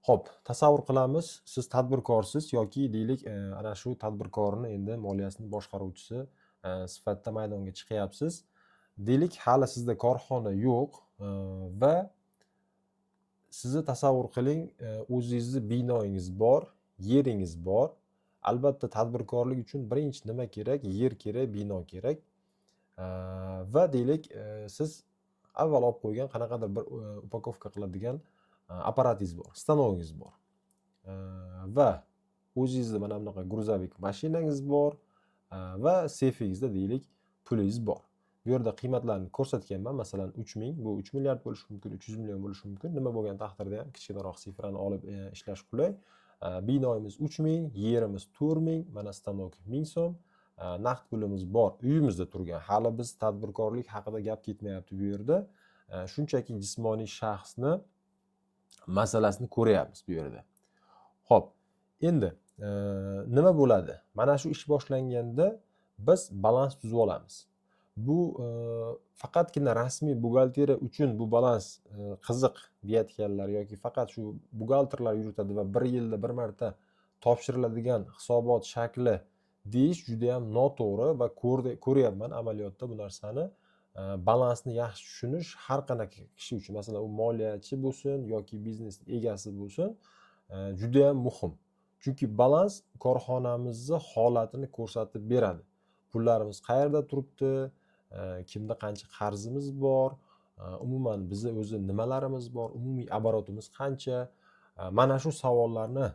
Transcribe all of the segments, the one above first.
Xo'p, tasavvur qilamiz, siz tadbirkorsiz yoki deylik, ana shu tadbirkorni endi moliyasini boshqaruvchisi sifatida maydonga chiqyapsiz. Deylik, hali sizda korxona yo'q va sizni tasavvur qiling, o'zingizni binoyingiz bor, yeringiz bor. Albatta tadbirkorlik uchun birinchi nima kerak? Yer kerak, bino kerak. Va deylik, siz avval olib qo'ygan qanaqadir bir upakovka qiladigan apparatingiz bor, stanogingiz bor. Va o'zingizni mana bunaqa gruzavik mashinangiz bor va seyfingizda deylik pulingiz bor. Bu yerda qiymatlarni ko'rsatganman. Masalan, 3000, bu 3 milliard bo'lishi mumkin, 300 million bo'lishi mumkin. Nima bo'lgan taqdirda ham kichkinaroq sifrani olib ishlash qulay. Binoyimiz 3000, yerimiz 4000, mana stanok 1000 so'm. Naqd pulimiz bor, uyimizda turgan. Hali biz tadbirkorlik haqida gap ketmayapti bu yerda. Shunchaki jismoniy shaxsni masalasini ko'ryapmiz bu yerda. Xo'p, endi nima bo'ladi? Mana shu ish boshlanganda biz balans tuzib olamiz. Bu faqatgina rasmiy buxgalteriya uchun bu balans qiziq deyotganlar yoki faqat shu buxgalterlar yuritadi va bir yilda bir marta topshiriladigan hisobot shakli deyish juda ham noto'g'ri va ko'ryapman amaliyotda bu narsani. Balansni yaxshi tushunish har qanaqa kishi uchun, masalan, u moliyachi bo'lsin yoki biznes egasi bo'lsin, juda ham muhim. Chunki balans korxonamizni holatini ko'rsatib beradi. Pullarimiz qayerda turibdi, kimda qancha qarzimiz bor, umuman bizni o'zi nimalarimiz bor, umumiy oborotimiz qancha. Mana shu savollarni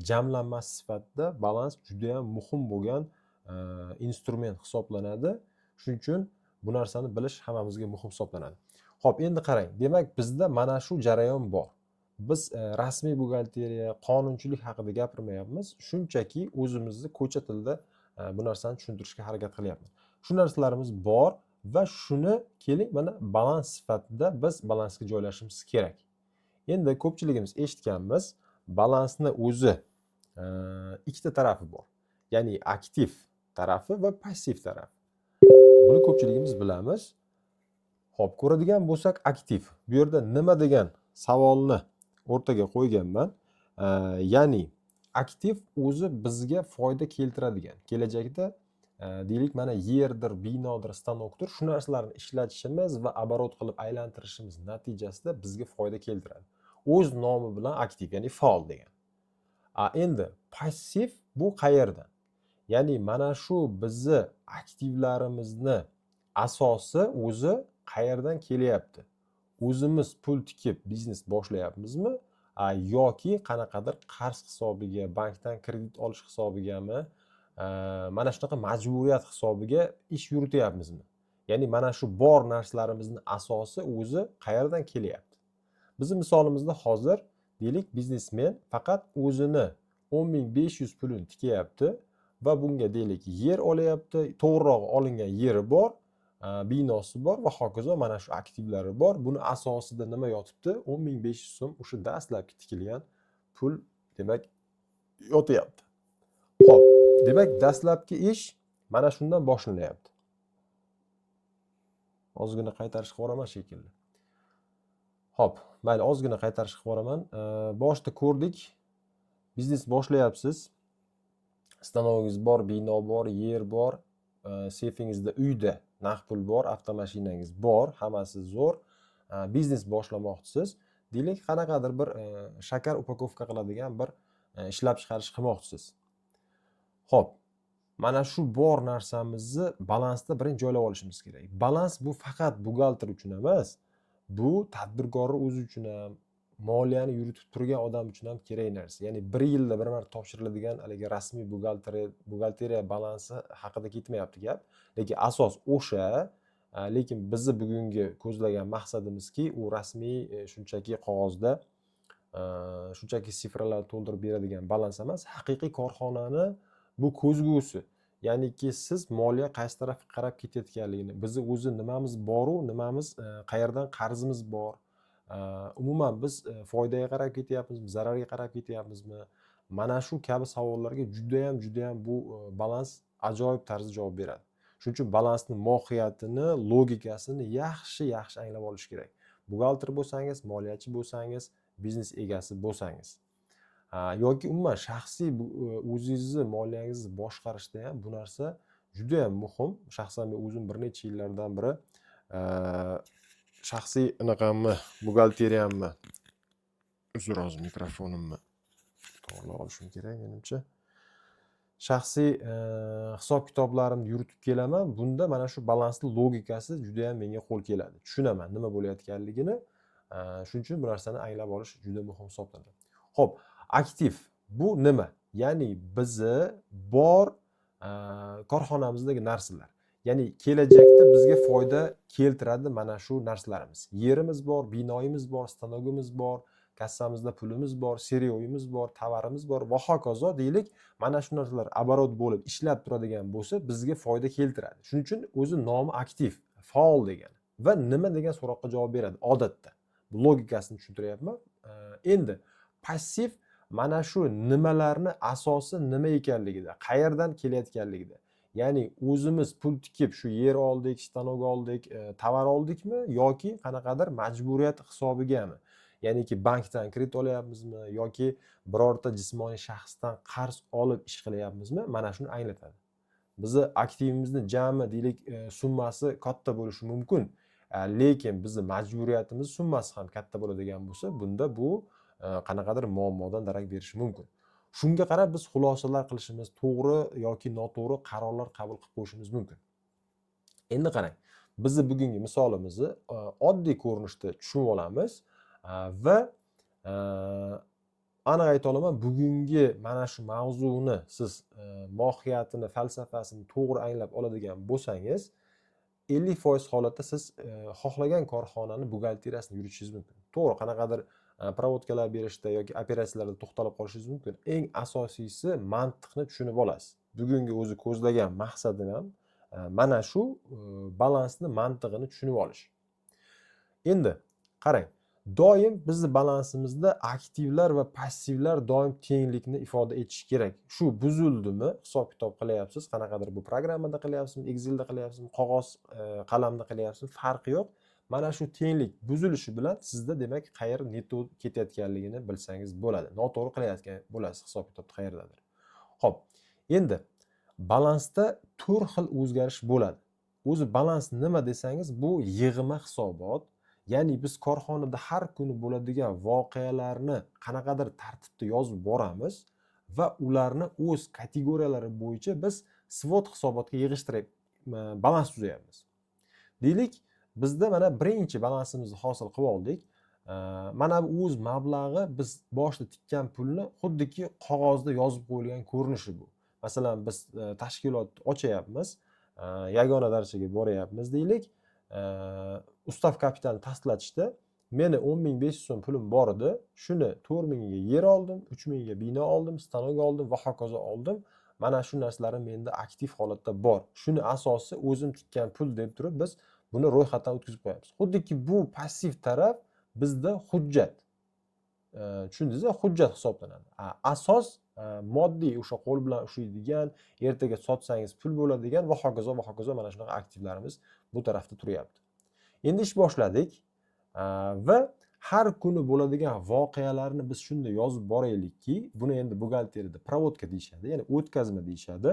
jamlanmasi sifatida balans juda ham muhim bo'lgan instrument hisoblanadi. Shuning uchun bu narsani bilish hammamizga muhim hisoblanadi. Xo'p, endi qarang. Demak, bizda mana shu jarayon bor. Biz rasmiy buxgalteriya, qonunchilik haqida gapirmayapmiz. Shunchaki o'zimizni ko'cha tilida bu narsani tushuntirishga harakat qilyapmiz. Shu narsalarimiz bor va shuni keling mana balans sifatida biz balansga joylashimiz kerak. Endi ko'pchiligimiz eshitganmiz, balansni o'zi ikkita tarafi bor. Ya'ni aktiv tarafi va passiv tarafi. Buni ko'pchiligimiz bilamiz. Xo'p, ko'radigan bo'lsak, aktiv. Bu yerda nima degan savolni o'rtaga qo'yganman. Ya'ni aktiv o'zi bizga foyda keltiradigan. Kelajakda deylik, mana yerdir, binodir, stanokdir, shu narsalarni ishlatishimiz va oborot qilib aylantirishimiz natijasida bizga foyda keltiradi. O'z nomi bilan aktiv, ya'ni faol degan. Endi passiv bu qayerdan? Ya'ni mana shu bizni aktivlarimizni asosi o'zi qayerdan kelyapti? O'zimiz pul tikib biznes boshlayapmizmi yoki qanaqadir qarz hisobiga, bankdan kredit olish hisobigami, mana shunaqa majburiyat hisobiga ish yurityapmizmi? Ya'ni mana shu bor narsalarimizni asosi o'zi qayerdan kelyapti? Bizning misolimizda hozir deylik, biznesmen faqat o'zini 10500 pulini tikyapti va bunga deylik yer olyapti, to'g'rirog'i olingan yeri bor, binosi bor va hokazo, mana shu aktivlari bor. Buni asosida nima yotibdi? 10500 so'm o'sha dastlabki tikilgan pul demak yotyapti. Xo'p, demak dastlabki ish mana shundan boshlanyapti. Ozgina qaytarish qilib yuboraman shekilli. Xo'p, mayli, ozgina qaytarish qilib yuboraman. Boshda ko'rdik, biznes boshlayapsiz. Stanogingiz bor, bino bor, yer bor, seyfingizda uyda naqd pul bor, avtomashinangiz bor, hammasi zo'r. Biznes boshlamoqchisiz. Deylik, qanaqadir bir shakar upakovka qiladigan bir ishlab chiqarish qilmoqchisiz. Xo'p, mana shu bor narsamizni balansda birinchi joylab olishimiz kerak. Balans bu faqat buxgalter uchun emas, bu tadbirkorning o'zi uchun ham, moliyani yuritib turgan odam uchun ham kerak narsa. Ya'ni bir yilda bir marta topshiriladigan haligi rasmiy buxgalteriya balansi haqida ketmayapti gap. Lekin asos o'sha, lekin bizni bugungi ko'zlagan maqsadimizki, u rasmiy shunchaki qog'ozda shunchaki sifralar to'ldirib beradigan balans emas, haqiqiy korxonani bu ko'zgusi. Ya'niki siz moliya qaysi tarafga qarab ketayotganligini, bizni o'zi nimamiz bor-u, nimamiz, qayerdan qarzimiz bor, umuman biz foydaga qarab ketyapmizmi, zararga qarab ketyapmizmi? Mana shu kabi savollarga juda ham bu balans ajoyib tarzda javob beradi. Shuning uchun balansning mohiyatini, logikasini yaxshi anglab olish kerak. Buxgalter bo'lsangiz, moliyachi bo'lsangiz, biznes egasi bo'lsangiz. yoki umuman shaxsiy o'zingizni moliyangizni boshqarishda ham bu narsa juda ham muhim. Shaxsan men o'zim bir necha yillardan beri shaxsiy anaqamni, buxgalteriyamni, uzr, hozir mikrofonimni to'g'rilab olishim kerak menimcha. Shaxsiy hisob kitoblarimni yuritib kelaman. Bunda mana shu balansli logikasi juda ham menga qo'l keladi. Tushunaman nima bo'layotganligini. Shuning uchun bu narsani anglab olish juda muhim hisoblanadi. Xo'p, aktiv bu nima? Ya'ni bizni bor korxonamizdagi narsalar. Ya'ni kelajakda bizga foyda keltiradi mana shu narsalarimiz. Yerimiz bor, binoyimiz bor, stanogimiz bor, kassamizda pulimiz bor, seriyamiz bor, tovarimiz bor va hokazo deylik, mana shu narsalar оборот bo'lib ishlab turadigan bo'lsa, bizga foyda keltiradi. Shuning uchun o'zi nomi aktiv, faol degani. Va nima degan so'roqqa javob beradi odatda. Bu logikasini tushuntiryapman. Endi passiv mana shu nimalarni asosi nima ekanligida, qayerdan kelayotganligida. Ya'ni o'zimiz pul tikib shu yer oldik, stanok oldik, tovar oldikmi yoki qanaqadir majburiyat hisobigami? Ya'niki bankdan kredit olyapmizmi yoki birorta jismoniy shaxsdan qarz olib ish qilyapmizmi? Mana shuni anglatadi. Bizni aktivimizni jami deylik summasi katta bo'lishi mumkin. Lekin bizni majburiyatimiz summasi ham katta bo'ladigan bo'lsa, bunda bu qanaqadir muammodan darak berishi mumkin. Shunga qarab biz xulosalar qilishimiz, to'g'ri yoki noto'g'ri qarorlar qabul qilib qo'yishimiz mumkin. Endi qarang, bizni bugungi misolimizni oddiy ko'rinishda tushunib olamiz va aniq ayta olaman, bugungi mana shu mavzuni siz mohiyatini, falsafasini to'g'ri anglab oladigan bo'lsangiz, 50% holatda siz xohlagan korxonani buxgalteriyasini yuritishingiz mumkin. To'g'ri, qanaqadir provodkalar berishda yoki operatsiyalarda to'xtalib qolishingiz mumkin. Eng asosiysi mantiqni tushunib olasiz. Bugungi o'zi ko'zlagan maqsadim ham mana shu balansni mantig'ini tushunib olish. Endi qarang, doim bizni balansimizda aktivlar va passivlar doim tenglikni ifoda etishi kerak. Shu buzildimi, hisob kitob qilyapsiz, qanaqadir bu programmada qilyapsizmi, Excelda qilyapsizmi, qog'oz qalamda qilyapsizmi, farqi yo'q. Mana shu tenglik buzilishi bilan sizda demak qayerga neto ketayotganligini bilsangiz bo'ladi. Noto'g'ri qilayotgan bo'lasiz hisob kitobda qayerdadir. Xo'p, endi balansda 4 xil o'zgarish bo'ladi. O'zi balans nima desangiz, bu yig'ma hisobot. Ya'ni biz korxonada har kuni bo'ladigan voqealarni qanaqadir tartibda yozib boramiz va ularni o'z kategoriyalari bo'yicha biz svot hisobotga yig'ishtirib balans tuzayapmiz. Deylik, bizda mana birinchi balansimizni hosil qilib oldik. Mana bu o'z mablag'i biz boshda tikkan pulni xuddiki qog'ozda yozib qo'yilgan ko'rinishi bu. Masalan, biz tashkilot ochyapmiz, yagona darajaga boryapmiz deylik. Ustav kapitalni tasdiqlatishda meni 10.500 so'm pulim bor edi. Shuni 4.000 ga yer oldim, 3.000 ga bino oldim, stanok oldim va hokazo oldim. Mana shu narsalarim menda aktiv holatda bor. Shuni asosi o'zim tikkan pul deb turib biz buni ro'yxatdan o'tkazib qo'yamiz. Xuddiki bu passiv taraf bizda hujjat. Tushundingizmi? Hujjat hisoblanadi. Asos moddiy o'sha qo'l bilan ushlaydigan, ertaga sotsangiz pul bo'ladigan va hokazo mana shunaqa aktivlarimiz bu tarafda turyapti. Endi ish boshladik va har kuni bo'ladigan voqealarni biz shunda yozib boraylikki, buni endi buxgalteriyada provodka deyishadi, ya'ni o'tkazma deyishadi.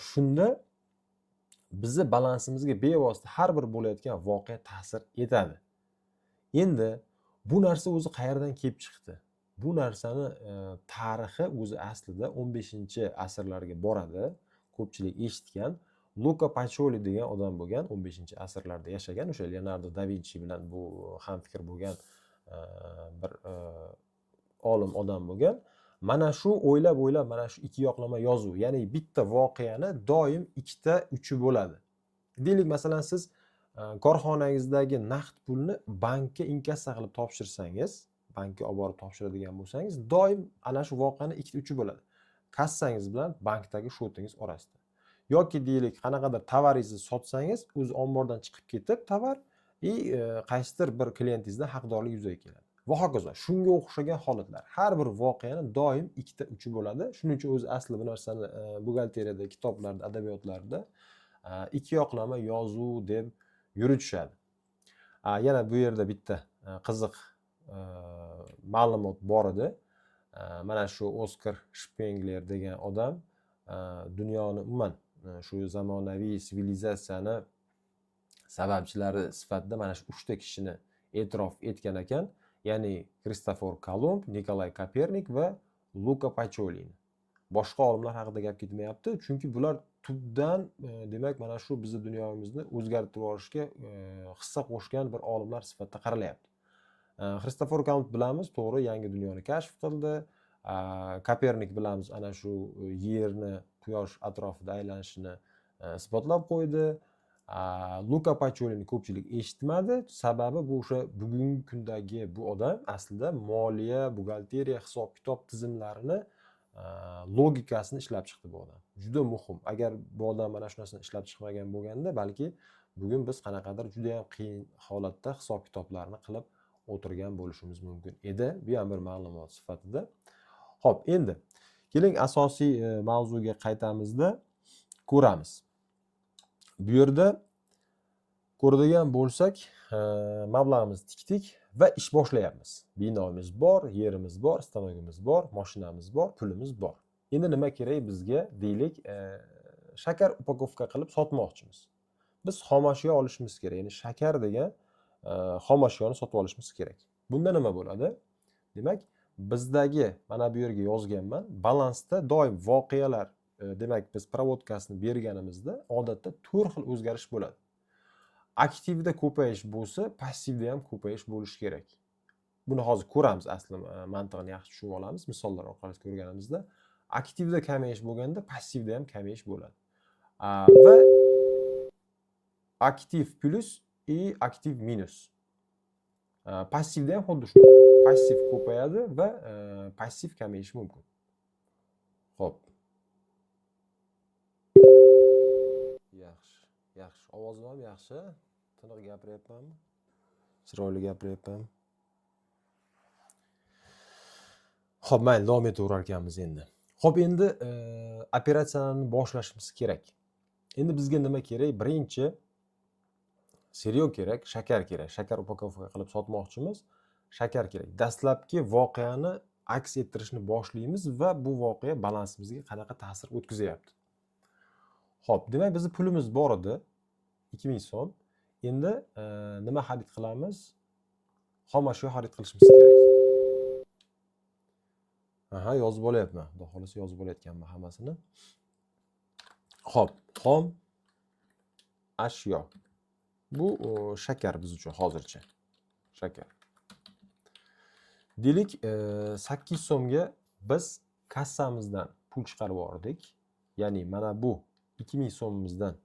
Shunda bizni balansimizga bevosita har bir bo'layotgan voqea ta'sir etadi. Endi bu narsa o'zi qayerdan kelib chiqdi? Bu narsani tarixi o'zi aslida 15-asrlarga boradi. Ko'pchilik eshitgan. Luca Pacioli degan odam bo'lgan, 15-asrlarda yashagan, o'sha Leonardo da Vinci bilan bu hamfikr bo'lgan bir olim odam bo'lgan. Mana shu o'ylab mana shu ikki yoqlama yozuv, ya'ni bitta voqeani doim ikkita uchi bo'ladi. Deylik, masalan, siz korxonangizdagi naqd pulni bankka inkassa qilib topshirsangiz, bankka olib borib topshiradigan bo'lsangiz, doim ana shu voqeani ikkita uchi bo'ladi. Kassangiz bilan bankdagi shotingiz orasida. Yoki deylik, qanaqadir tovaringizni sotsangiz, o'zi ombordan chiqib ketib tovar qaysidir bir klientingizdan haqdorlik yuzaga keladi. Va hokazo. Shunga o'xshagan holatlar. Har bir voqeani doim ikkita uchi bo'ladi. Shuning uchun o'zi asli bu narsani buxgalteriyada, kitoblarda, adabiyotlarda ikki yoqlama yozuv deb yuritishadi. Yana bu yerda bitta qiziq ma'lumot bor edi. mana shu Oskar Spengler degan odam dunyoni umuman shu zamonaviy sivilizatsiyani sababchilari sifatida mana shu 3 ta kishini e'tirof etgan ekan. Ya'ni Kristofor Kolumb, Nikolay Kopernik va Luka Pacholini. Boshqa olimlar haqida gap ketmayapti, chunki bular tubdan demak mana shu bizning dunyomizni o'zgartirib yuborishga hissa qo'shgan bir olimlar sifatida qaralyapti. Kristofor Kolumb bilamiz, to'g'ri, yangi dunyoni kashf qildi. Kopernik bilamiz, ana shu yerni quyosh atrofida aylanishini isbotlab qo'ydi. Luka Pacholini ko'pchilik eshitmadi, sababi bu o'sha bugungi kundagi bu odam aslida moliya, buxgalteriya, hisob-kitob tizimlarini logikasini ishlab chiqdi bu odam. Juda muhim. Agar bu odam mana shu narsani ishlab chiqmagan bo'lganda, balki bugun biz qanaqadir juda ham qiyin holatda hisob-kitoblarni qilib o'tirgan bo'lishimiz mumkin edi. Bu ham bir ma'lumot sifatida. Xo'p, endi keling asosiy mavzuga qaytamizda ko'ramiz. Bu yerda ko'radigan bo'lsak, mablag'imizni tikdik va ish boshlayapmiz. Binomiz bor, yerimiz bor, stanogimiz bor, mashinamiz bor, pulimiz bor. Endi nima kerak bizga? Deylik, shakar upakovka qilib sotmoqchimiz. Biz xomashyo olishimiz kerak. Ya'ni shakar degan xomashyoni sotib olishimiz kerak. Bunda nima bo'ladi? Demak, bizdagi mana bu yerga yozganman, balansda doim voqealar, demak biz provodkasini berganimizda odatda 4 xil o'zgarish bo'ladi. Aktivda ko'payish bo'lsa, passivda ham ko'payish bo'lishi kerak. Buni hozir ko'ramiz, asli mantiqini yaxshi tushunib olamiz, misollar orqali ko'rganimizda. Aktivda kamayish bo'lganda, passivda ham kamayish bo'ladi. Va aktiv plus и aktiv minus. Passivda ham xuddi shunday. Passiv ko'payadi va passiv kamayishi mumkin. Xo'p. Yaxshi. Ovozim ham yaxshi. Tiniq gapiryapmanmi? Chiroyli gapiryapmanmi? Xo'p, mayli, davom etaverar ekanmiz endi. Xo'p, endi operatsiyalarni boshlashimiz kerak. Endi bizga nima kerak? Birinchi siryo kerak, shakar kerak. Shakar upakovka qilib sotmoqchimiz. Shakar kerak. Dastlabki voqeani aks ettirishni boshlaymiz va bu voqea balansimizga qanaqa ta'sir o'tkazyapti. Xo'p, demak bizning pulimiz bor edi, 2000 so'm. Endi nima xarid qilamiz? Xomashyo xarid qilishimiz kerak. Yozib olyapman. Xudo xolasa yozib olayotganman hammasini. Xo'p, xom ashyo. Bu shakar biz uchun hozircha. Shakar. Deylik, 8 so'mga biz kassamizdan pul chiqarib yubordik. Ya'ni mana bu 2000 so'mimizdan.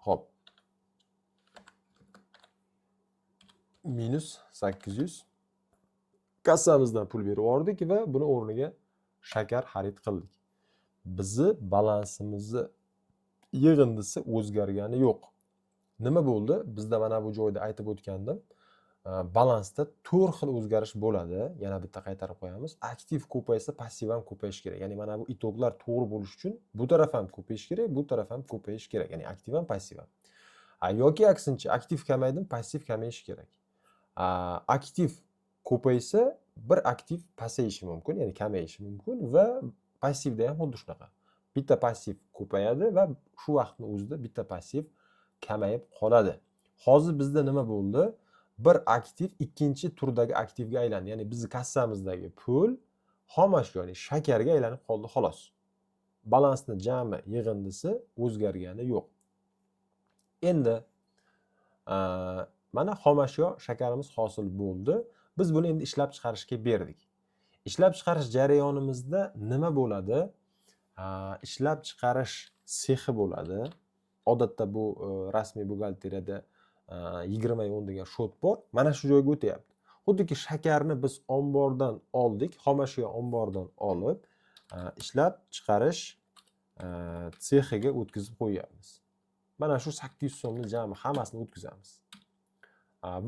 Xo'p. Minus 800. Kassamizdan pul berib yubordik va buni o'rniga shakar xarid qildik. Bizni balansimizni yig'indisi o'zgargani yo'q. Nima bo'ldi? Bizda mana bu joyda aytib o'tgandim. Balansda 4 xil o'zgarish bo'ladi. Yana bitta qaytarib qo'yamiz. Aktiv ko'paysa, passiv ham ko'payishi kerak. Ya'ni mana bu itoglar to'g'ri bo'lish uchun bu taraf ham ko'payishi kerak, bu taraf ham ko'payishi kerak. Ya'ni aktiv ham, passiv ham. Yoki aksincha, aktiv kamaydimi, passiv kamayishi kerak. Aktiv ko'paysa, bir aktiv pasayishi mumkin, ya'ni kamayishi mumkin va passivda ham xuddi shunaqa. Bitta passiv ko'payadi va shu vaqtning o'zida bitta passiv kamayib qoladi. Hozir bizda nima bo'ldi? Bir aktiv ikkinchi turdagi aktivga aylandi. Ya'ni bizning kassamizdagi pul xomashyo, ya'ni shakarga aylanib qoldi xolos. Balansning jami yig'indisi o'zgargani yo'q. Endi mana xomashyo shakarimiz hosil bo'ldi. Biz buni endi ishlab chiqarishga berdik. Ishlab chiqarish jarayonimizda nima bo'ladi? Ishlab chiqarish sexi bo'ladi. Odatda bu rasmiy buxgalteriyada 20-10 degan shot bor. Mana shu joyga o'tyapti. Xuddiki shakarni biz ombordan oldik, xomashyo ombordan olib, ishlab chiqarish sexiga o'tkazib qo'yamiz. Mana shu 800 so'mni jami hammasini o'tkazamiz.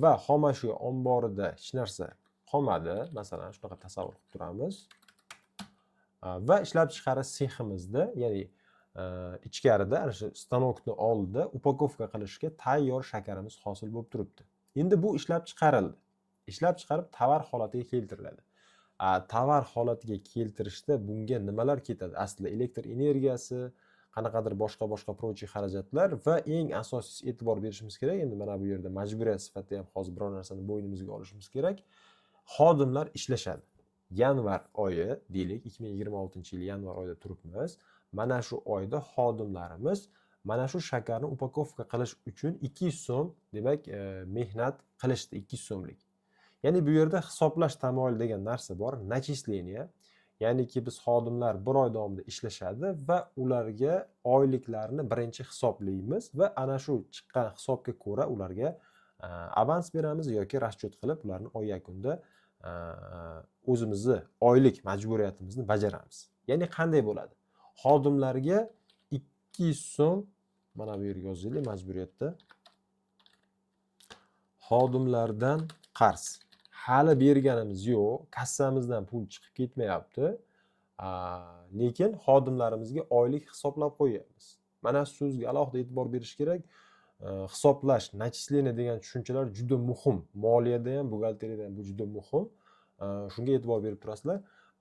Va xomashyo omborida hech narsa qolmadi. Masalan, shunaqa tasavvur qilib turamiz. Va ishlab chiqarish seximizda, ya'ni ichkarida, ana shu stanokni oldida upakovka qilishga tayyor shakarimiz hosil bo'lib turibdi. Endi bu ishlab chiqarildi. Ishlab chiqarib tovar holatiga keltiriladi. tovar holatiga keltirishda bunga nimalar ketadi? Aslida elektr energiyasi, qanaqadir boshqa prochi xarajatlar va eng asosiysi e'tibor berishimiz kerak. Endi mana bu yerda majburiyat sifatida ham hozir biror narsani bo'ynimizga olishimiz kerak. Xodimlar ishlashadi. Yanvar oyi deylik, 2026-yil yanvar oyida turibmiz. Mana shu oyda xodimlarimiz mana shu shakarni upakovka qilish uchun 200 so'm, demak, mehnat qilishdi, 200 so'mlik. Ya'ni bu yerda hisoblash tamoyili degan narsa bor, nachisleniya. Ya'niki biz xodimlar 1 oy davomida ishlashadi va ularga oyliklarni birinchi hisoblaymiz va ana shu chiqqan hisobga ko'ra ularga avans beramiz yoki расчет qilib ularni oy yakunida o'zimizni oylik majburiyatimizni bajaramiz. Ya'ni qanday bo'ladi? Xodimlarga 200 so'm, mana bu yerga yozaylik majburiyatda. Xodimlardan qarz. Hali berganimiz yo'q, kassamizdan pul chiqib ketmayapti. Lekin xodimlarimizga oylik hisoblab qo'yamiz. Mana shu so'zga alohida e'tibor berish kerak. Hisoblash, nachisleniya degan tushunchalar juda muhim. Moliyada ham, buxgalteriyada ham bu juda muhim. Shunga e'tibor berib turasizlar.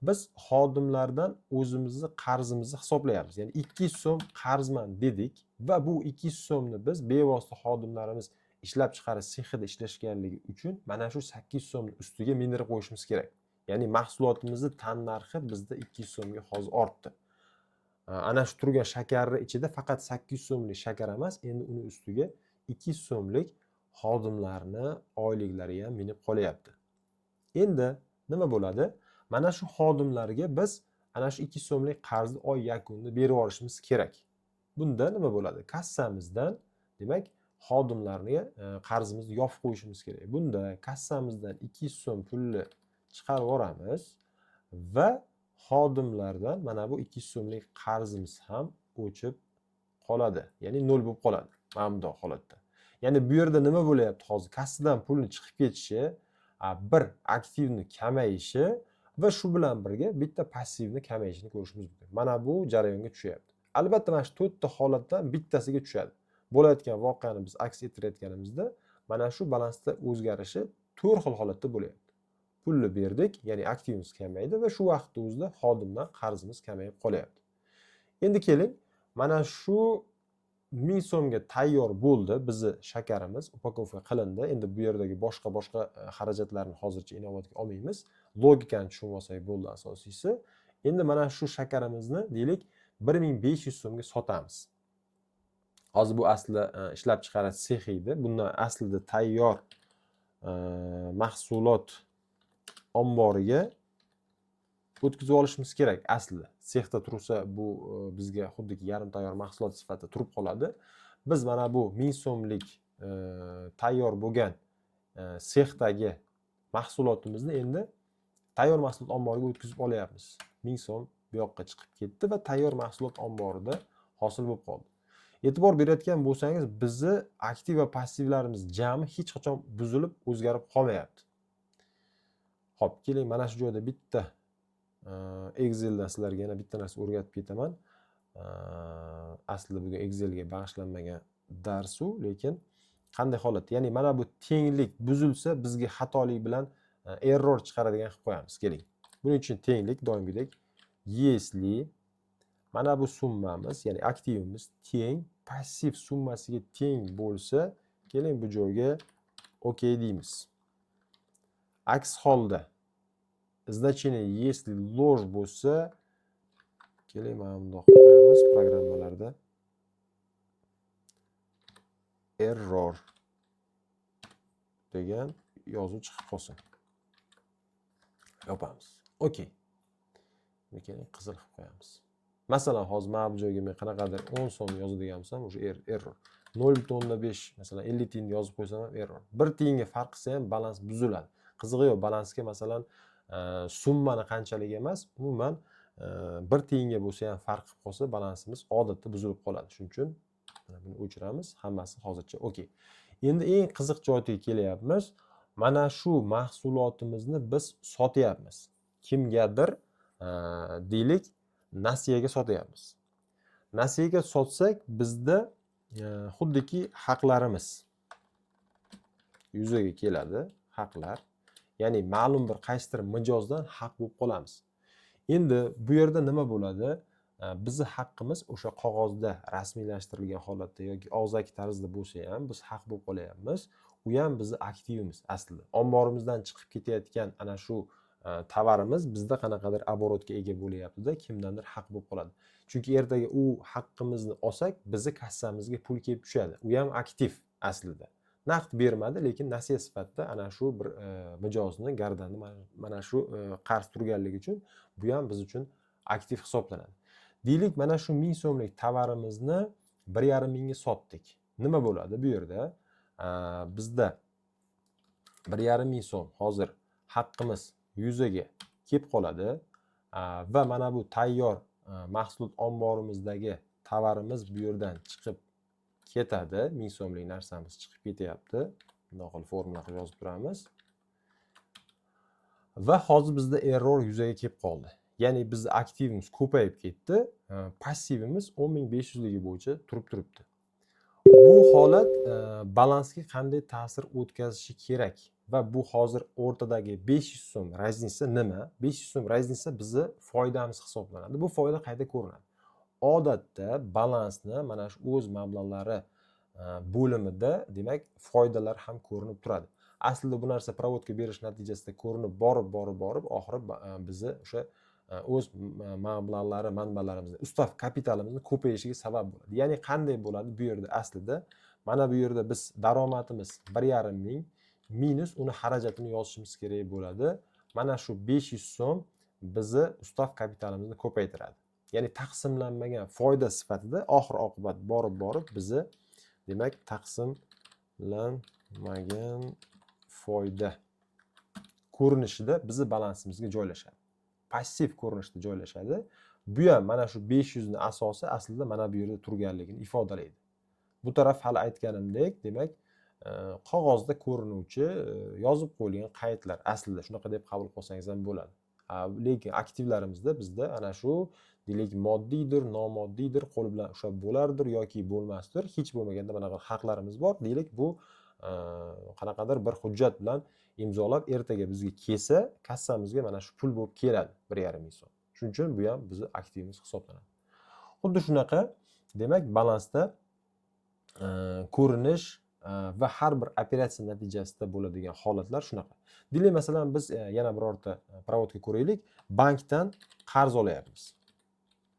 Biz xodimlardan o'zimizni qarzimizni hisoblayapmiz. Ya'ni 200 so'm qarzman dedik va bu 200 so'mni biz bevosita xodimlarimiz ishlab chiqarish sexida ishlashganligi uchun mana shu 800 so'mni ustiga mindirib qo'yishimiz kerak. Ya'ni mahsulotimizni tan narxi bizda 200 so'mga hozir ortdi. Ana shu turgan shakarning ichida faqat 800 so'mlik shakar emas, endi uni ustiga 200 so'mlik xodimlarni oyliklari ham minib qolyapti. Endi nima bo'ladi? Mana shu xodimlarga biz ana shu 200 so'mlik qarzni oy yakunida berib yuborishimiz kerak. Bunda nima bo'ladi? Kassamizdan, demak, xodimlarga qarzimizni yopib qo'yishimiz kerak. Bunda kassamizdan 200 so'm pulni chiqarib yuboramiz va xodimlardan mana bu 200 so'mlik qarzimiz ham o'chib qoladi. Ya'ni 0 bo'lib qoladi mana bunday holatda. Ya'ni bu yerda nima bo'layapti hozir? Kassadan pulni chiqib ketishi, bir aktivni kamayishi va shu bilan birga bitta passivni kamayishini ko'rishimiz mumkin. Mana bu jarayonga tushyapti. Albatta mana shu 4 ta holatdan bittasiga tushadi. Bo'layotgan voqeani biz aks ettirayotganimizda mana shu balansda o'zgarishi 4 xil holatda bo'layapti. Pulni berdik, ya'ni aktivimiz kamaydi va shu vaqtda o'zida xodimdan qarzimiz kamayib qolyapti. Endi keling, mana shu 1000 so'mga tayyor bo'ldi bizni shakarimiz, upakovka qilindi. Endi bu yerdagi boshqa xarajatlarni hozircha inobatga olmaymiz. Logikani tushunib olsak bo'ldi asosiysi. Endi mana shu shakarimizni deylik 1500 so'mga sotamiz. Hozir bu aslida ishlab chiqarish sexi edi. Bundan aslida tayyor mahsulot omboriga o'tkazib olishimiz kerak aslida. Sexda tursa bu bizga xuddiki yarim tayyor mahsulot sifatida turib qoladi. Biz mana bu 1000 so'mlik tayyor bo'lgan sexdagi mahsulotimizni endi tayyor mahsulot omboriga o'tkazib olyapmiz. 1000 so'm bu yoqqa chiqib ketdi va tayyor mahsulot omborida hosil bo'lib qoldi. E'tibor berayotgan bo'lsangiz, bizni aktiv va passivlarimiz jami hech qachon buzilib, o'zgarib qolmayapti. Xo'p, keling, mana shu joyda bitta Excel'dan sizlarga yana bitta narsa o'rgatib ketaman. Aslida bugun Excel'ga bag'ishlanmagan darsu, lekin qanday holat? Ya'ni mana bu tenglik buzilsa, bizga xatolik bilan error chiqaradigan qilib qo'yamiz. Keling. Buning uchun tenglik doimgidek если mana bu summamiz, ya'ni aktivimiz teng passiv summasiga teng bo'lsa, keling bu joyga OK deymiz. Aks holda значение если ложь bo'lsa, keling mana bundoq qo'yamiz programmalarda error degan yozuv chiqib qolsin. Yopamiz. OK. Keling qizil qilib qo'yamiz. Masalan, hozir mana bu joyga men qanaqadir 10 so'm yozadigan bo'lsam, o'sha error. 0.5 masalan 50 tiyin yozib qo'ysam ham error. 1 tiyinga farq qilsa ham balans buziladi. Qizig'i yo'q, balansga masalan summani qanchalik emas, umuman 1 tiyinga bo'lsa ham farq qilib qolsa, balansimiz odatda buzilib qoladi. Shuning uchun buni o'chiramiz. Hammasi hozircha OK. Endi eng qiziq joyiga kelyapmiz. Mana shu mahsulotimizni biz sotyapmiz. Kimgadir deylik nasiyaga sotyapmiz. Nasiyaga sotsak bizda xuddiki haqlarimiz yuzaga keladi, haqlar. Ya'ni ma'lum bir qaysidir mijozdan haq bo'lib qolamiz. Endi bu yerda nima bo'ladi? Bizni haqqimiz o'sha qog'ozda rasmiylashtirilgan holatda yoki og'zaki tarzda bo'lsa ham biz haq bo'lib qolyapmiz. U ham bizni aktivimiz aslida. Omborimizdan chiqib ketayotgan ana shu tovarimiz bizda qanaqadir оборотga ega bo'lyapti-da, kimdandir haq bo'lib qoladi. Chunki ertaga u haqqimizni olsak, bizni kassamizga pul kelib tushadi. U ham aktiv aslida. Naqd bermadi, lekin nasiya sifatida ana shu bir mijozni gardanni mana shu qarz turganligi uchun bu ham biz uchun aktiv hisoblanadi. Deylik, mana shu 1000 so'mlik tovarimizni 1,5 mingga sotdik. Nima bo'ladi bu yerda? Bizda 1,5 ming so'm hozir haqqimiz yuzaga kelib qoladi va mana bu tayyor mahsulot omborimizdagi tovarimiz bu yerdan chiqib ketadi. 1000 so'mlik narsamiz chiqib ketyapti. Bunday qilib formula qilib yozib turamiz. Va hozir bizda error yuzaga kelib qoldi. Ya'ni bizni aktivimiz ko'payib ketdi, passivimiz 10.500 ligi bo'yicha turibdi. Bu holat balansga qanday ta'sir o'tkazishi kerak? Va bu hozir o'rtadagi 500 so'm raznica nima? 500 so'm raznica bizni foydamiz hisoblanadi. Bu foyda qayerda ko'rinadi? Odatda balansni mana shu o'z mablag'lari bo'limida, demak, foydalar ham ko'rinib turadi. Aslida bu narsa provodga berish natijasida ko'rinib borib oxiri bizni o'sha o'z mablag'lari, manbalarimizni, ustav kapitalimizni ko'payishiga sabab bo'ladi. Ya'ni qanday bo'ladi bu yerda? Aslida mana bu yerda biz daromadimiz 1,5 ming minus uni xarajatini yozishimiz kerak bo'ladi. Mana shu 500 so'm bizni ustav kapitalimizni ko'paytiradi. Ya'ni taqsimlanmagan foyda sifatida oxir oqibat borib bizni, demak, taqsimlanmagan foyda ko'rinishida bizni balansimizga joylashadi. Passiv ko'rinishda joylashadi. Bu ham mana shu 500 ni asosi aslida mana bu yerda turganligini ifodalaydi. Bu taraf hali aytganimdek, demak, qog'ozda ko'rinuvchi yozib qo'yilgan qaydlar aslida shunaqa deb qabul qilsangiz ham bo'ladi. Lekin aktivlarimizda bizda ana shu deylik moddiydir, nomoddiydir, qo'l bilan ushlab bo'lardir yoki bo'lmasdir. Hech bo'lmaganda bunaqa haqlarimiz bor. Deylik, bu qanaqadir bir hujjat bilan imzolab ertaga bizga kelsa, kassamizga mana shu pul bo'lib keladi, 1,5 ming so'm. Shuning uchun bu ham bizni aktivimiz hisoblanadi. Xuddi shunaqa, demak, balansda ko'rinish va har bir operatsiya natijasida bo'ladigan holatlar shunaqa. Deylik, masalan, biz yana birorta provodga ko'raylik. Bankdan qarz olyapmiz.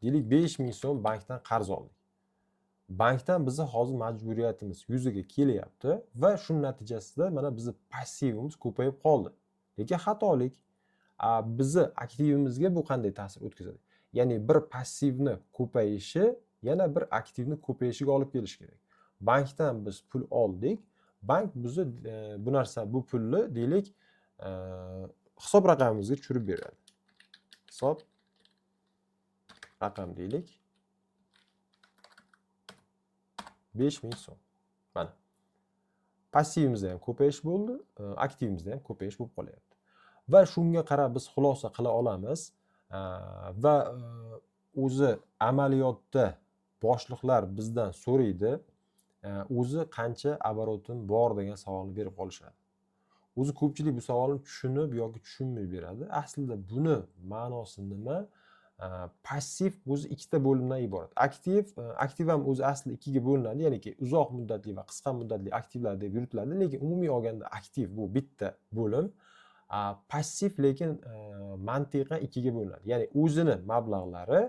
Deylik, 5 ming so'm bankdan qarz oldik. Bankdan bizni hozir majburiyatimiz yuzaga kelyapti va shuning natijasida mana bizni passivimiz ko'payib qoldi. Lekin xatolik. Bizni aktivimizga bu qanday ta'sir o'tkazadi? Ya'ni bir passivni ko'payishi yana bir aktivni ko'payishiga olib kelishi kerak. Bankdan biz pul oldik. Bank bizni bu pulni deylik hisob raqamimizga tushirib beradi. Hisob raqam deylik 5 ming so'm. Mana passivimizda ham ko'payish bo'ldi, aktivimizda ham ko'payish bo'lib qolyapti. Va shunga qarab biz xulosa qila olamiz va o'zi amaliyotda boshliqlar bizdan so'raydi, o'zi qancha обороtim bor degan savolni berib qolishadi. O'zi ko'pchilik bu savolni tushunib yoki tushunmay beradi. Aslida buni ma'nosi nima? Passiv o'zi ikkita bo'limdan iborat. Aktiv ham o'zi asli ikkiga bo'linadi, ya'niki uzoq muddatli va qisqa muddatli aktivlar deb yuritiladi, lekin umumiy olganda aktiv bu bitta bo'lim. Passiv lekin mantiqan ikkiga bo'linadi. Ya'ni o'zini mablag'lari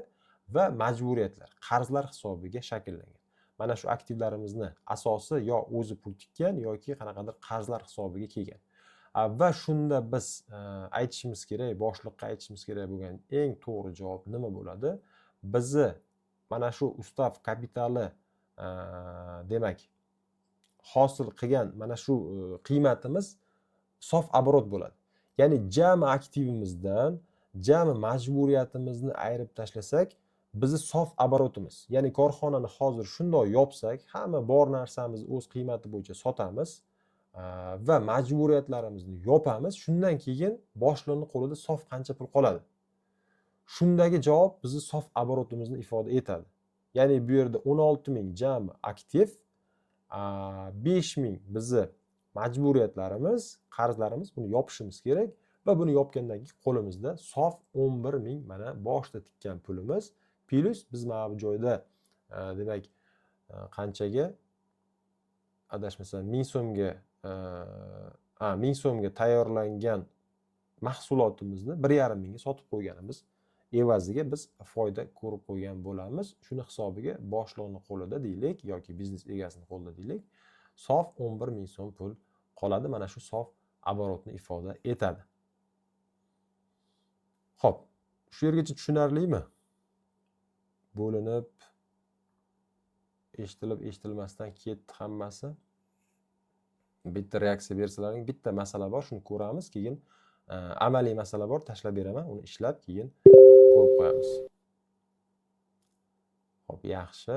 va majburiyatlar, qarzlar hisobiga shakllangan. Mana shu aktivlarimizni asosi yo o'zi pul tikkan yoki qanaqadir qarzlar hisobiga kelgan. Va shunda biz aytishimiz kerak, boshliqqa aytishimiz kerak bo'lgan eng to'g'ri javob nima bo'ladi? Bizni mana shu ustav kapitali demak hosil qilgan mana shu qiymatimiz sof оборот bo'ladi. Ya'ni jami aktivimizdan, jami majburiyatimizni ayirib tashlasak, bizni sof оборотimiz, ya'ni korxonani hozir shunday yopsak, hamma bor narsamizni o'z qiymati bo'yicha sotamiz va majburiyatlarimizni yopamiz. Shundan keyin boshliqning qo'lida sof qancha pul qoladi? Shundagi javob bizni sof оборотimizni ifoda etadi. Ya'ni bu yerda 16 ming jami aktiv, 5 ming bizni majburiyatlarimiz, qarzlarimiz, buni yopishimiz kerak va buni yopgandan keyin qo'limizda sof 11 ming mana boshda tikkan pulimiz plus biz mana bu joyda demak qanchaga adashmasam 1000 so'mga 1000 so'mga tayyorlangan mahsulotimizni 1,5 mingga sotib qo'yganimiz evaziga biz foyda ko'rib qo'ygan bo'lamiz. Shuni hisobiga boshliqning qo'lida deylik yoki biznes egasini qo'lida deylik, sof 11 ming so'm pul qoladi. Mana shu sof оборотni ifoda etadi. Xo'p, shu yergacha tushunarlimi? Bo'linib eshitilib eshitilmasdan ketdi hammasi. Bitta reaksiya bersalaring, bitta masala bor, shuni ko'ramiz, keyin amaliy masala bor, tashlab beraman, uni ishlab keyin ko'rib qo'yamiz. Xo'p, yaxshi.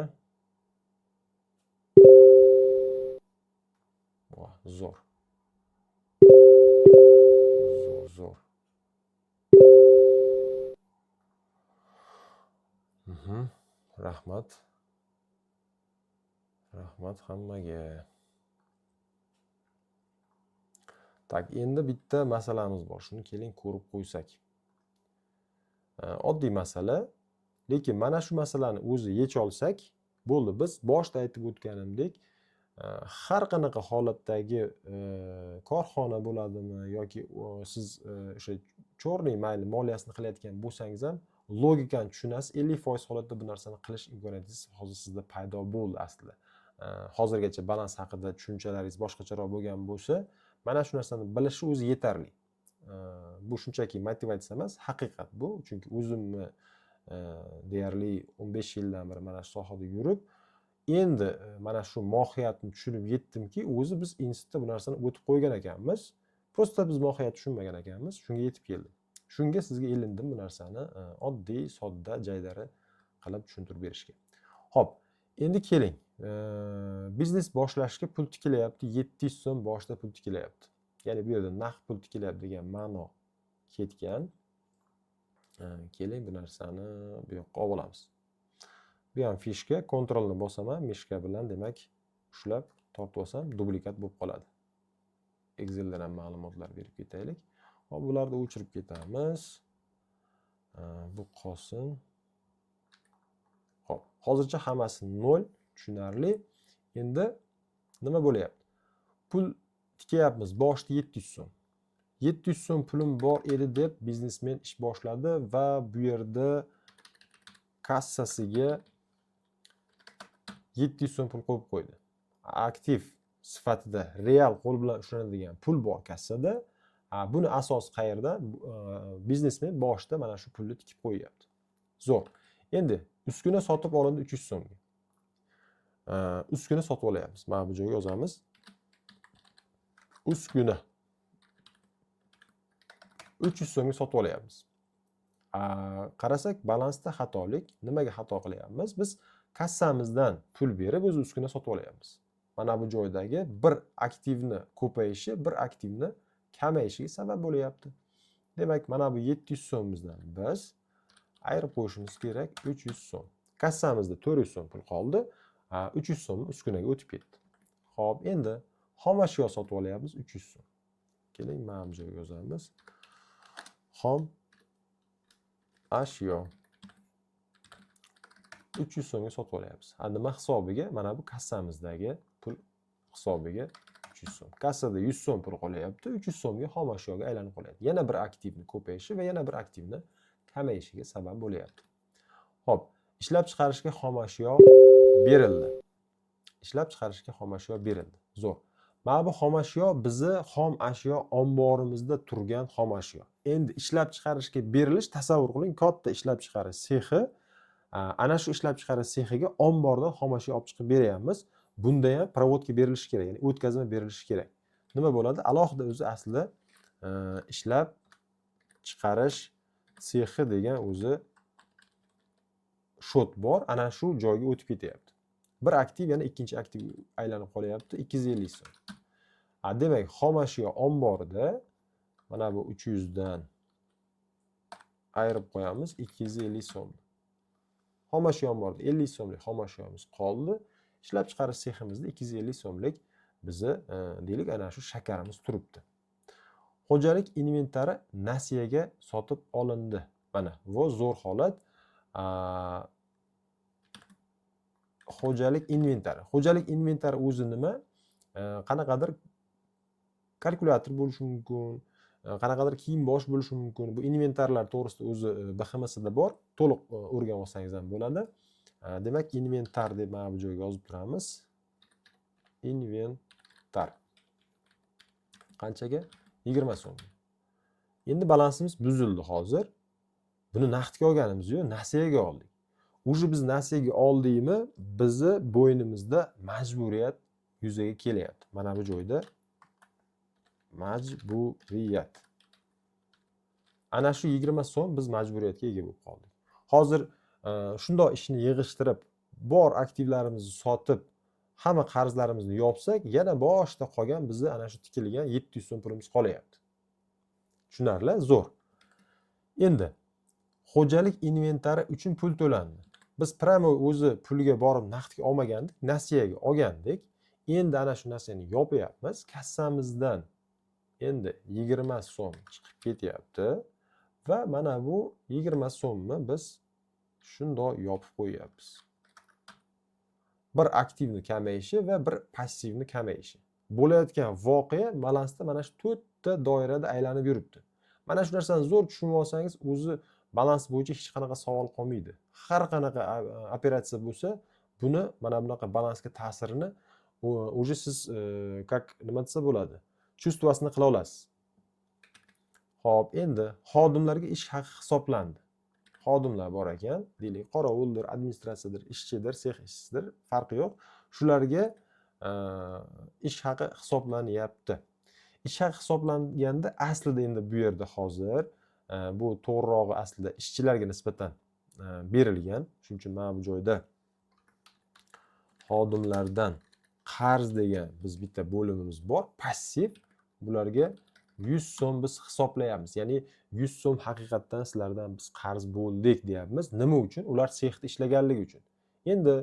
Zo'r. Zo'r. Rahmat. Rahmat hammaga. Tak, endi bitta masalamiz bor. Shuni keling ko'rib qo'ysak. Oddiy masala, lekin mana shu masalani o'zi yecha olsak, bo'ldi. Biz boshda aytib o'tganimdek, har qanaqa holatdagi korxona bo'ladimi yoki siz o'sha chorniy mayli moliyasini qilayotgan bo'lsangiz ham logikani tushunasiz. 50% holatda bu narsani qilish imkoniyatingiz hozir sizda paydo bo'ldi aslida. Hozirgacha balans haqida tushunchalaringiz boshqacharoq bo'lgan bo'lsa, mana shu narsani bilishi o'zi yetarli. Bu shunchaki motivatsiya emas, haqiqat bu. Chunki o'zimni deyarli 15 yildan beri mana shu sohada yurib, endi mana shu mohiyatni tushunib yetdimki, o'zi biz institutda bu narsani o'tib qo'ygan ekanmiz. Prosta biz mohiyat tushunmagan ekanmiz, shunga yetib keldim. Shunga sizga ilindim bu narsani oddiy, sodda, jaydari qilib tushuntirib berishga. Xo'p, endi keling. Biznes boshlashga pul tikilyapti, 700 so'm boshda pul tikilyapti. Ya'ni bu yerda naqd pul tikilyapti degan ma'no ketgan. Keling bu narsani bu yoqqa olib olamiz. Bu ham fishka, kontrolni bosaman, mishka bilan demak ushlab tortib olsam, dublikat bo'lib qoladi. Exceldan ham ma'lumotlar berib ketaylik. Hop, bularni o'chirib ketamiz. Bu qolsin. Hop, hozircha hammasi 0, tushunarli. Endi nima bo'layapti? Pul tikyapmiz, boshda 700 so'm. 700 so'm pulim bor edi deb biznesmen ish boshladi va bu yerda kassasiga 700 so'm pul qo'yib qo'ydi. Aktiv sifatida real qo'l bilan ushlanadigan pul bor kassada. Buni asosi qayerda? Biznesmen boshda mana shu pulni tikib qo'yyapti. Zo'r. Endi uskuna sotib olindi 300 so'mga. Uskuna sotib olyapmiz. Mana bu joyga yozamiz. Uskuna 300 so'mga sotib olyapmiz. Qarasak, balansda xatolik. Nimaga xato qilyapmiz? Biz kassamizdan pul berib o'z uskuna sotib olyapmiz. Mana bu joydagi bir aktivni ko'payishi, bir aktivni kamayishiga sabab bo'lyapti. Demak, mana bu 700 so'mimizdan biz ayirib qo'yishimiz kerak 300 so'm. Kassamizda 400 so'm pul qoldi. 300 so'm uskunaga o'tib ketdi. Xo'p, endi xom ashyo sotib olyapmiz 300 so'm. Keling, mana bu joyga yozamiz. Xom ashyo 300 so'mga sotib olyapmiz. Nima hisobiga? Mana bu kassamizdagi pul hisobiga 300 so'm. Kassada 100 so'm pul qolyapti, 300 so'mga xom ashyoga aylanib qolyapti. Yana bir aktivni ko'payishi va yana bir aktivni kamayishiga sabab bo'lyapti. Xo'p, ishlab chiqarishga xom ashyo berildi. Ishlab chiqarishga xom ashyo berildi. Zo'r. Mana bu xom ashyo bizni xom ashyo omborimizda turgan xom ashyo. Endi ishlab chiqarishga berilish, tasavvur qiling, katta ishlab chiqarish sexi, ana shu ishlab chiqarish sexiga ombordan xom ashyo olib chiqib beryapmiz. Bunda ham provodga berilishi kerak, ya'ni o'tkazma berilishi kerak. Nima bo'ladi? Alohida o'zi aslida ishlab chiqarish sexi degan o'zi shot bor, ana shu joyga o'tib ketyapti. Bir aktiv yana ikkinchi aktiv aylanib qolyapti, 250 so'm. Demak, xom ashyo omborida mana bu 300 dan ayirib qo'yamiz 250 so'm. Xom ashyo omborida 50 so'mlik xom ashyomiz qoldi. Ishlab chiqarish seximizda 250 so'mlik bizni deylik ana shu shakarimiz turibdi. Xo'jalik inventari nasiyaga sotib olindi. Mana bu zo'r holat. Xo'jalik inventari. Xo'jalik inventari o'zi nima? Qanaqadir kalkulyator bo'lishi mumkin, qanaqadir kiyim bosh bo'lishi mumkin. Bu inventarlar to'g'risida o'zi BXMSda bor. To'liq o'rganib olsangiz ham bo'ladi. Demak, inventar deb mana bu joyga yozib turamiz. Inventar. Qanchaga? 20 so'm. Endi balansimiz buzildi hozir. Buni naqdga olganimiz yo'q, nasiyaga oldik. Уже biz nasiyaga oldikmi, bizni bo'ynimizda majburiyat yuzaga kelyapti. Mana bu joyda majburiyat. Ana shu 20 so'm biz majburiyatga ega bo'lib qoldik. Hozir shundoq ishni yig'ishtirib, bor aktivlarimizni sotib, hamma qarzlarimizni yopsak, yana boshda qolgan bizni ana shu tikilgan 700 so'm pulimiz qolyapti. Tushunarli? Zo'r. Endi xo'jalik inventari uchun pul to'landi. Biz pramo o'zi pulga borib naqdga olmagandik, nasiyaga olgandik. Endi ana shu narsani yopyapmiz. Kassamizdan endi 20 so'm chiqib ketyapti va mana bu 20 so'mni biz shundoq yopib qo'yapmiz. Bir aktivni kamayishi va bir passivni kamayishi. Bo'layotgan voqea balansda mana shu 4 ta doirada aylanib yuribdi. Mana shu narsani zo'r tushunib olsangiz, o'zi balans bo'yicha hech qanaqa savol qolmaydi. Har qanaqa operatsiya bo'lsa, buni mana bunaqa balansga ta'sirini уже siz как nima desa bo'ladi? Chustvasini qila olasiz. Xo'p, endi xodimlarga ish haqi hisoblandi. Xodimlar bor ekan, deylik, qorovuldir, administratsiyadir, ishchidir, sex ishchisidir, farqi yo'q. Shularga ish haqi hisoblanyapti. Ish haqi hisoblanganda aslida endi bu yerda hozir bu to'g'rirog'i aslida ishchilarga nisbatan berilgan. Shuning uchun mana bu joyda xodimlardan qarz degan biz bitta bo'limimiz bor, passiv. Bularga 100 so'm biz hisoblayapmiz. Ya'ni 100 so'm haqiqatdan sizlardan biz qarz bo'ldik deyapmiz. Nima uchun? Ular sexda ishlaganligi uchun. Endi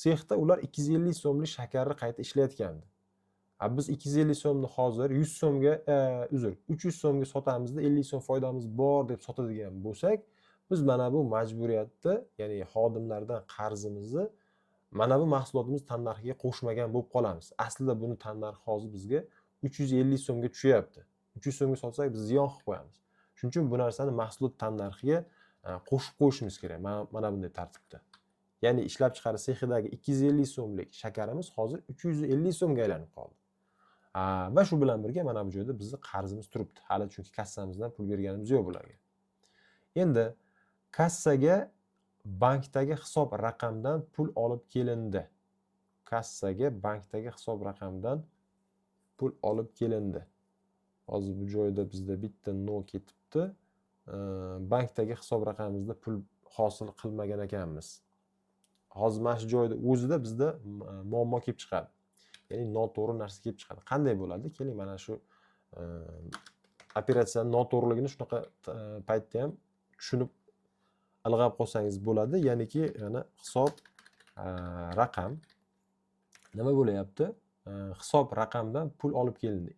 sexda ular 250 so'mlik shakarni qayta ishlayotgandi. Biz 250 so'mni hozir 100 so'mga, 300 so'mga sotamizda 50 so'm foydamiz bor deb sotadigan bo'lsak, biz mana bu majburiyatni, ya'ni xodimlardan qarzimizni mana bu mahsulotimiz tannarxiga qo'shmagan bo'lib qolamiz. Aslida buni tannarxi hozir bizga 350 so'mga tushyapti. 300 so'mga sotsak biz ziyon qilib qo'yamiz. Shuning uchun bu narsani mahsulot tannarxiga qo'shib qo'yishimiz kerak. Mana bunday tartibda. Ya'ni ishlab chiqarish sexidagi 250 so'mlik shakarimiz hozir 350 so'mga aylanib qoldi. Va shu bilan birga mana bu joyda bizni qarzimiz turibdi. Hali chunki kassamizdan pul berganimiz yo'q bularga. Endi kassaga bankdagi hisob raqamdan pul olib kelindi. Kassaga bankdagi hisob raqamdan pul olib kelindi. Hozir bu joyda bizda bitta no ketibdi. Bankdagi hisob raqamimizda pul hosil qilmagan ekanmiz. Hozir mana shu joyda o'zida bizda muammo kelib chiqadi. Ya'ni noto'g'ri narsa kelib chiqadi. Qanday bo'ladi? Keling mana shu operatsiyaning noto'g'riligini shunaqa paytda ham tushunib ilg'ab qolsangiz bo'ladi. Ya'niki, yana hisob raqam nima bo'layapti? Hisob raqamdan pul olib kelindi.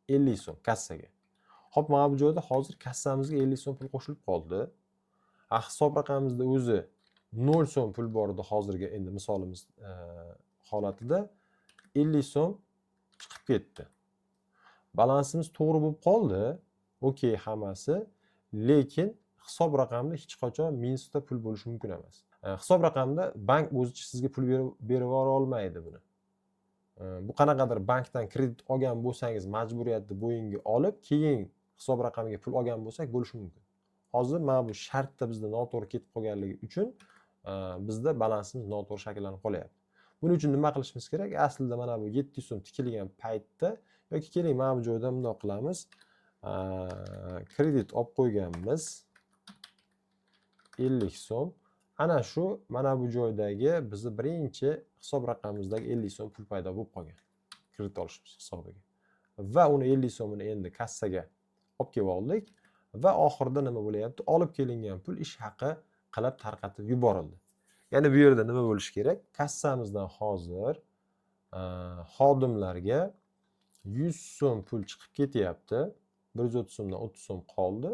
50 so'm kassaga. Xo'p, mana bu joyda hozir kassamizga 50 so'm pul qo'shilib qoldi. Hisob raqamimizda o'zi 0 so'm pul bor edi hozirgi endi misolimiz holatida 50 so'm chiqib ketdi. Balansimiz to'g'ri bo'lib qoldi. Okey hammasi, lekin hisob raqamida hech qachon minusda pul bo'lishi mumkin emas. Hisob raqamida bank o'zicha sizga pul berib olmaydi buni. Bu qanaqadir bankdan kredit olgan bo'lsangiz, majburiyatni bo'yinga olib, keyin hisob raqamiga pul olgan bo'lsak bo'lishi mumkin. Hozir mana bu shartda bizda noto'g'ri ketib qolganligi uchun bizda balansimiz noto'g'ri shakllanib qolyapti. Buning uchun nima qilishimiz kerak? Aslida mana bu 700 so'm tikilgan paytda yoki keling mana bu joyda bunday qilamiz. Kredit olib qo'yganmiz 50 so'm. Ana shu mana bu joydagi bizni birinchi hisob raqamimizdagi 50 so'm pul paydo bo'lib qolgan. Kredit olishimiz hisobiga. Va uni 50 so'mini endi kassaga olib kelib oldik va oxirida nima bo'layapti? Olib kelingan pul ish haqi qilib tarqatib yuborildi. Ya'ni bu yerda nima bo'lishi kerak? Kassamizdan hozir xodimlarga 100 so'm pul chiqib ketyapti. 130 so'mdan 30 so'm qoldi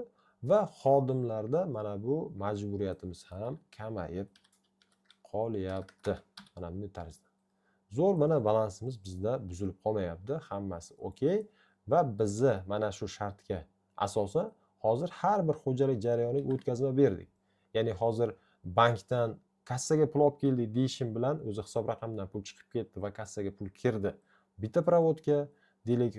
va xodimlarda mana bu majburiyatimiz ham kamayib qolyapti. Mana bunday tarzda. Zo'r, mana balansimiz bizda buzilib qolmayapti. Hammasi okey va bizni mana shu shartga asosan hozir har bir xo'jalik jarayoniga o'tkazma berdik. Ya'ni hozir bankdan kassaga pul olib keldik deyishim bilan o'zi hisob raqamidan pul chiqib ketdi va kassaga pul kirdi. Bitta provodka, deylik,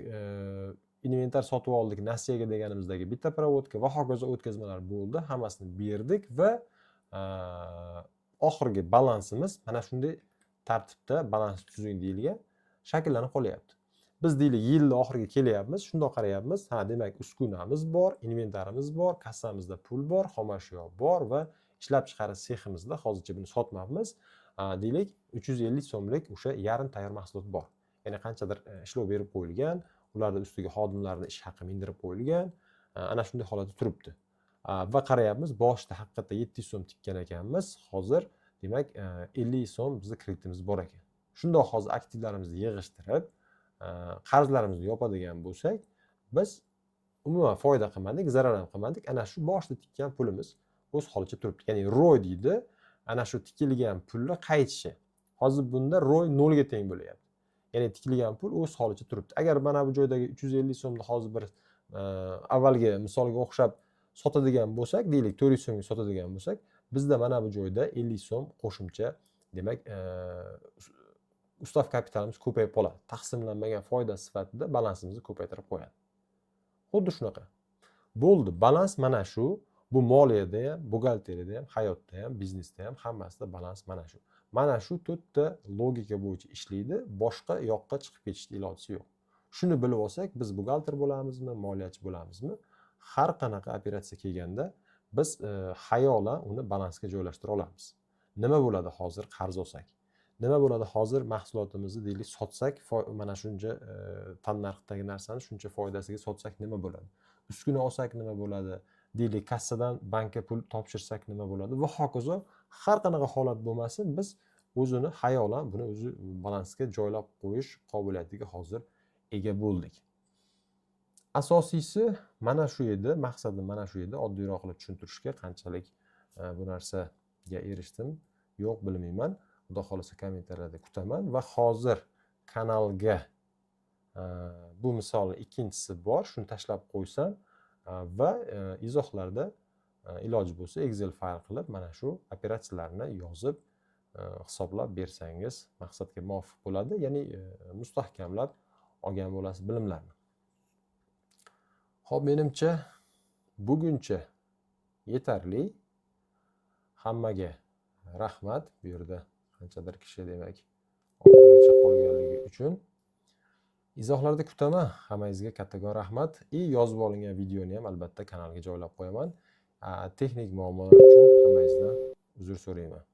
inventar sotib oldik nasiyaga deganimizdagi bitta provodka va hokazo o'tkazmalar bo'ldi. Hammasini berdik va oxirgi balansimiz mana shunday tartibda balans tuzing deyilgan shakllanib qolyapti. Biz deylik yilni oxiriga kelyapmiz, shundoq qarayapmiz. Ha, demak, uskunamiz bor, inventarimiz bor, kassamizda pul bor, xomashyo bor va ishlab chiqarish seximizda hozircha buni sotmabmiz. Deylik 350 so'mlik o'sha yarim tayyor mahsulot bor. Ya'ni qanchadir ishlov berib qo'yilgan, ularning ustiga xodimlarning ish haqi mindirib qo'yilgan, ana shunday holatda turibdi. Va qarayapmiz, boshida haqiqatda 700 so'm tikkan ekanmiz. Hozir demak 50 so'm bizning kreditimiz bor ekan. Shundoq hozir aktivlarimizni yig'ishtirib, qarzlarimizni yopadigan bo'lsak, biz umuman foyda qilmadik, zarar ham qilmadik. Ana shu boshida tikkan pulimiz o'z holicha turibdi. Ya'ni ROI deydi, ana shu tikilgan pulni qaytishi. Hozir bunda ROI 0 ga teng bo'lyapti. Ya'ni tikilgan pul o'z holicha turibdi. Agar mana bu joydagi 350 so'mni hozir bir avvalgi misolga o'xshab sotadigan bo'lsak, deylik 400 so'mga sotadigan bo'lsak, bizda mana bu joyda 50 so'm qo'shimcha, demak, ustav kapitalimiz ko'payib qoladi. Taqsimlanmagan foyda sifatida balansimizni ko'paytirib qo'yadi. Xuddi shunaqa. Bo'ldi, balans mana shu. Bu moliyada ham, buxgalteriyada ham, hayotda ham, biznesda ham hammasida balans mana shu. Mana shu 4 ta logika bo'yicha ishlaydi. Boshqa yoqqa chiqib ketishning iloji yo'q. Shuni bilib olsak, biz buxgalter bo'lamizmi, moliyachi bo'lamizmi, har qanaqa operatsiya kelganda biz hayolan uni balansga joylashtira olamiz. Nima bo'ladi hozir qarz olsak? Nima bo'ladi hozir mahsulotimizni deylik sotsak, mana shuncha tannarxdagi narsani shuncha foydasiga sotsak nima bo'ladi? Uskuna olsak nima bo'ladi? Deylik kassadan bankka pul topshirsak nima bo'ladi va hokazo. Har qanaqa holat bo'lmasin, biz o'zini hayolan buni o'zi balansga joylab qo'yish qobiliyatiga hozir ega bo'ldik. Asosiysi mana shu edi, maqsadim mana shu edi. Oddiyroq qilib tushuntirishga qanchalik bu narsaga erishdim, yo'q bilmayman. Xudo xolasa kommentariyada kutaman va hozir kanalga bu misolning ikkinchisi bor, shuni tashlab qo'ysam va izohlarda iloji bo'lsa Excel fayl qilib mana shu operatsiyalarni yozib hisoblab bersangiz maqsadga muvofiq bo'ladi, ya'ni mustahkamlab olgan bo'lasiz bilimlarni. Xo'p, menimcha buguncha yetarli. Hammaga rahmat. Bu yerda qanchadir kishi demak oxirigacha qolganligi uchun izohlarda kutaman. Hammangizga kattakon rahmat. Yozib olingan videoni ham albatta kanalga joylab qo'yaman. Texnik muammolar uchun hammangizdan uzr so'rayman.